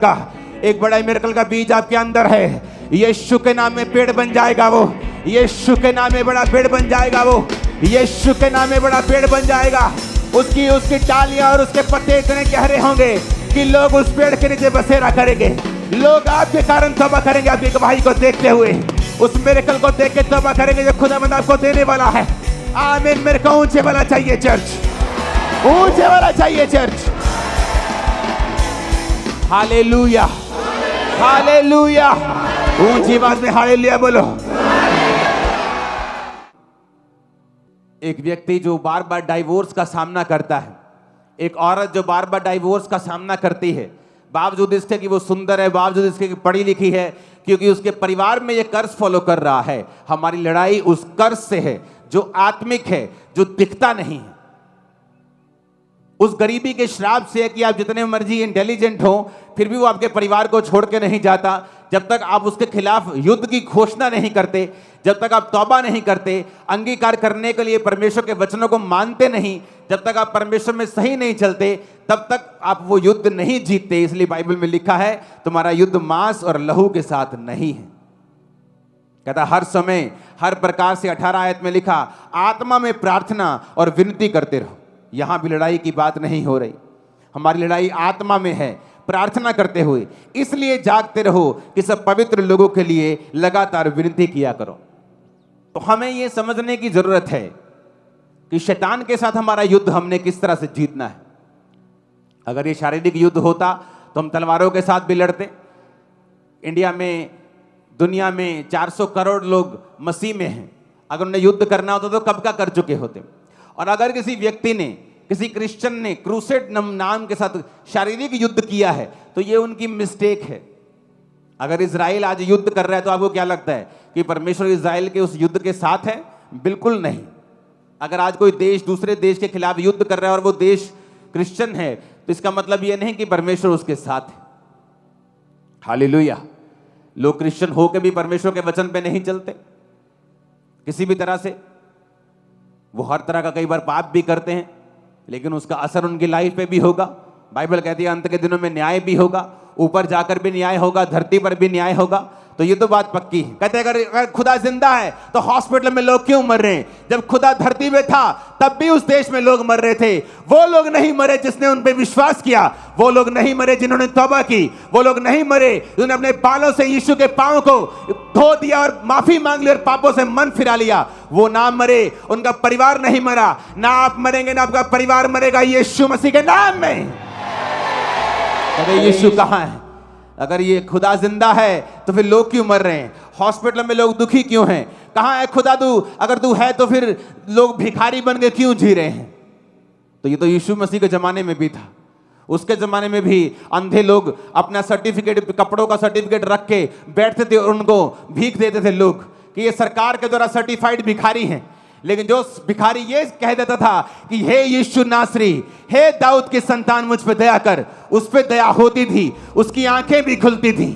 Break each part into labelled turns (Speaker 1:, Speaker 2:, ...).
Speaker 1: का एक बड़ा मिरेकल का बीज आपके अंदर है। यीशु के नाम में पेड़ बन जाएगा वो। यीशु के नाम में बड़ा पेड़ बन जाएगा वो। यीशु के नाम में बड़ा पेड़ बन जाएगा। उसकी डालियां और उसके पत्ते इतने गहरे होंगे कि लोग उस पेड़ के नीचे बसेरा करेंगे। लोग आपके कारण तौबा करेंगे। आपकी गवाही को देखते हुए, उस मिरेकल को देख के तौबा करेंगे जो खुदावंद आपको देने वाला है। आमीन। मेरे को ऊंचे वाला चाहिए चर्च, ऊंचे वाला चाहिए चर्च। Hallelujah, hallelujah. ऊंची आवाज में हालेलुया बोलो। एक व्यक्ति जो बार बार डाइवोर्स का सामना करता है, एक औरत जो बार बार डाइवोर्स का सामना करती है, बावजूद इसके कि वो सुंदर है, बावजूद इसके कि पढ़ी लिखी है, क्योंकि उसके परिवार में ये कर्ज फॉलो कर रहा है। हमारी लड़ाई उस कर्ज से है जो आत्मिक है, जो दिखता नहीं है। उस गरीबी के श्राप से है कि आप जितने मर्जी इंटेलिजेंट हो, फिर भी वो आपके परिवार को छोड़ के नहीं जाता। जब तक आप उसके खिलाफ युद्ध की घोषणा नहीं करते, जब तक आप तौबा नहीं करते, अंगीकार करने के लिए परमेश्वर के वचनों को मानते नहीं, जब तक आप परमेश्वर में सही नहीं चलते, तब तक आप वो युद्ध नहीं जीतते। इसलिए बाइबल में लिखा है, तुम्हारा युद्ध मांस और लहू के साथ नहीं है। कहता हर समय हर प्रकार से 18 आयत में लिखा, आत्मा में प्रार्थना और विनती करते रहो। यहां भी लड़ाई की बात नहीं हो रही। हमारी लड़ाई आत्मा में है, प्रार्थना करते हुए। इसलिए जागते रहो कि सब पवित्र लोगों के लिए लगातार विनती किया करो। तो हमें यह समझने की जरूरत है कि शैतान के साथ हमारा युद्ध हमने किस तरह से जीतना है। अगर ये शारीरिक युद्ध होता तो हम तलवारों के साथ भी लड़ते। इंडिया में, दुनिया में 400 करोड़ लोग मसीह में हैं। अगर उन्हें युद्ध करना होता तो कब का कर चुके होते। और अगर किसी व्यक्ति ने, किसी क्रिश्चियन ने क्रूसेड नाम के साथ शारीरिक युद्ध किया है तो ये उनकी मिस्टेक है। अगर इजराइल आज युद्ध कर रहा है तो आपको क्या लगता है कि परमेश्वर इजराइल के उस युद्ध के साथ है? बिल्कुल नहीं। अगर आज कोई देश दूसरे देश के खिलाफ युद्ध कर रहा है और वो देश क्रिश्चियन है तो इसका मतलब ये नहीं कि परमेश्वर उसके साथ है। हालेलुया। लोग क्रिश्चियन होकर भी परमेश्वर के वचन पे नहीं चलते किसी भी तरह से। वो हर तरह का कई बार पाप भी करते हैं, लेकिन उसका असर उनकी लाइफ पे भी होगा। बाइबल कहती है अंत के दिनों में न्याय भी होगा, ऊपर जाकर भी न्याय होगा, धरती पर भी न्याय होगा। तो ये तो बात पक्की है। कहते हैं अगर खुदा जिंदा है तो हॉस्पिटल में लोग क्यों मर रहे हैं? जब खुदा धरती में था तब भी उस देश में लोग मर रहे थे। वो लोग नहीं मरे जिसने उन पे विश्वास किया, वो लोग नहीं मरे जिन्होंने तौबा की, वो लोग नहीं मरे जिन्होंने अपने बालों से यीशु के पांव को धो दिया और माफी मांग ली और पापों से मन फिरा लिया। वो ना मरे, उनका परिवार नहीं मरा। ना आप मरेंगे ना आपका परिवार मरेगा, यीशु मसीह के नाम में। कहते यीशु कहां है? अगर ये खुदा जिंदा है तो फिर लोग क्यों मर रहे हैं? हॉस्पिटल में लोग दुखी क्यों हैं? कहां है खुदा तू? अगर तू है तो फिर लोग भिखारी बन के क्यों जी रहे हैं? तो ये तो यीशु मसीह के जमाने में भी था। उसके जमाने में भी अंधे लोग अपना सर्टिफिकेट, कपड़ों का सर्टिफिकेट रख के बैठते थे और उनको भीख देते थे लोग कि ये सरकार के द्वारा सर्टिफाइड भिखारी हैं। लेकिन जो भिखारी ये कह देता था कि हे यीशु नासरी, हे दाऊद की संतान, मुझ पे दया कर, उस पे दया होती थी, उसकी आंखें भी खुलती थी।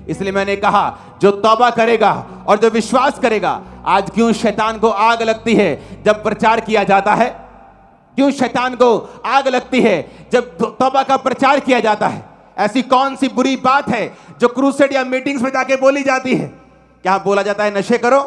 Speaker 1: इसलिए मैंने कहा जो तौबा करेगा और जो विश्वास करेगा। आज क्यों शैतान को आग लगती है जब प्रचार किया जाता है? क्यों शैतान को आग लगती है जब तौबा का प्रचार किया जाता है? ऐसी कौन सी बुरी बात है जो क्रूसेड या मीटिंग्स में जाके बोली जाती है? क्या बोला जाता है नशे करो?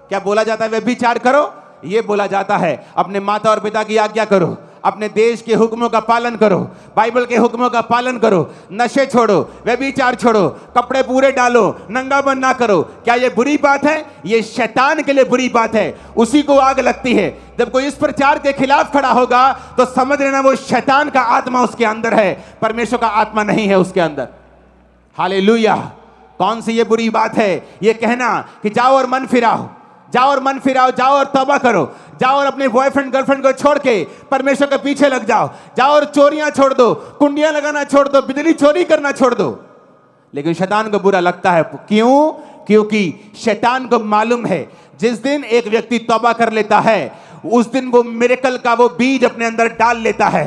Speaker 1: क्या बोला जाता है व्यभिचार करो? ये बोला जाता है अपने माता और पिता की आज्ञा करो, अपने देश के हुक्मों का पालन करो, बाइबल के हुक्मों का पालन करो, नशे छोड़ो, व्यभिचार छोड़ो, कपड़े पूरे डालो, नंगापन ना करो। क्या ये बुरी बात है? ये शैतान के लिए बुरी बात है। उसी को आग लगती है। जब कोई इस प्रचार के खिलाफ खड़ा होगा तो समझ लेना वो शैतान का आत्मा उसके अंदर है, परमेश्वर का आत्मा नहीं है उसके अंदर। हालेलुया। कौन सी ये बुरी बात है ये कहना कि जाओ और मन फिराओ, जाओ और मन फिराओ, जाओ और तौबा करो, जाओ और अपने बॉयफ्रेंड गर्लफ्रेंड को छोड़ के परमेश्वर के पीछे लग जाओ, जाओ और चोरियां छोड़ दो, कुंडियां लगाना छोड़ दो, बिजली चोरी करना छोड़ दो। लेकिन शैतान को बुरा लगता है। क्यों? क्योंकि शैतान को मालूम है जिस दिन एक व्यक्ति तौबा कर लेता है उस दिन वो मिरेकल का वो बीज अपने अंदर डाल लेता है।